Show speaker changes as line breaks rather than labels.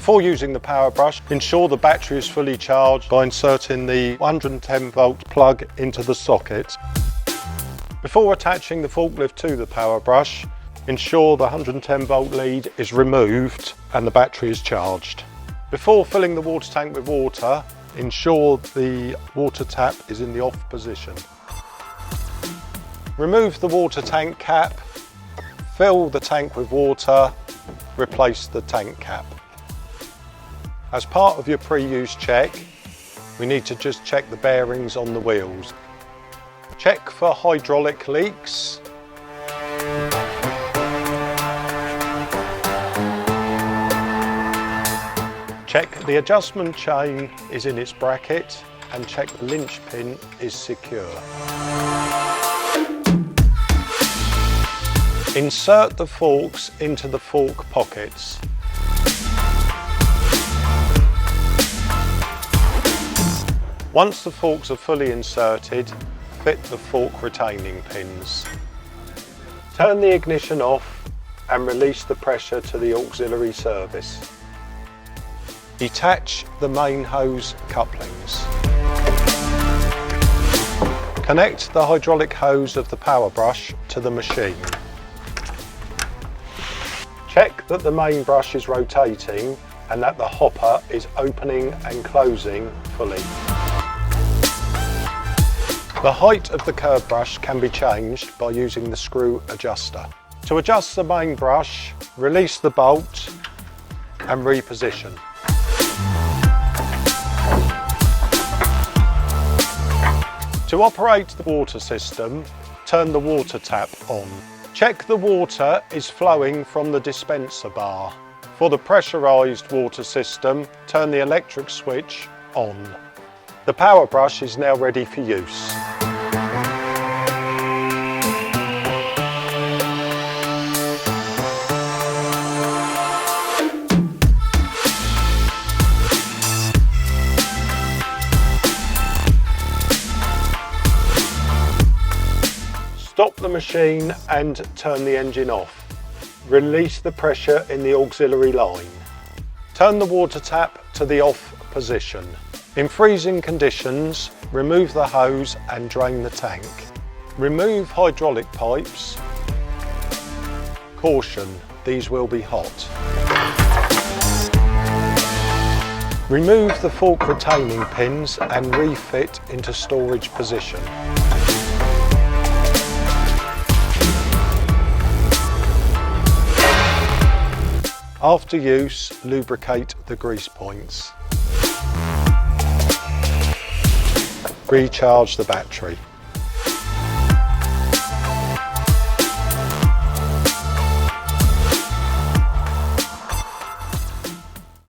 Before using the power brush, ensure the battery is fully charged by inserting the 110 volt plug into the socket. Before attaching the forklift to the power brush, ensure the 110 volt lead is removed and the battery is charged. Before filling the water tank with water, ensure the water tap is in the off position. Remove the water tank cap, fill the tank with water, replace the tank cap. As part of your pre-use check, we need to just check the bearings on the wheels. Check for hydraulic leaks. Check the adjustment chain is in its bracket and check the linch pin is secure. Insert the forks into the fork pockets. Once the forks are fully inserted, fit the fork retaining pins. Turn the ignition off and release the pressure to the auxiliary service. Detach the main hose couplings. Connect the hydraulic hose of the power brush to the machine. Check that the main brush is rotating and that the hopper is opening and closing fully. The height of the kerb brush can be changed by using the screw adjuster. To adjust the main brush, release the bolt and reposition. To operate the water system, turn the water tap on. Check the water is flowing from the dispenser bar. For the pressurised water system, turn the electric switch on. The power brush is now ready for use. Stop the machine and turn the engine off. Release the pressure in the auxiliary line. Turn the water tap to the off position. In freezing conditions, remove the hose and drain the tank. Remove hydraulic pipes. Caution, these will be hot. Remove the fork retaining pins and refit into storage position. After use, lubricate the grease points. Recharge the battery.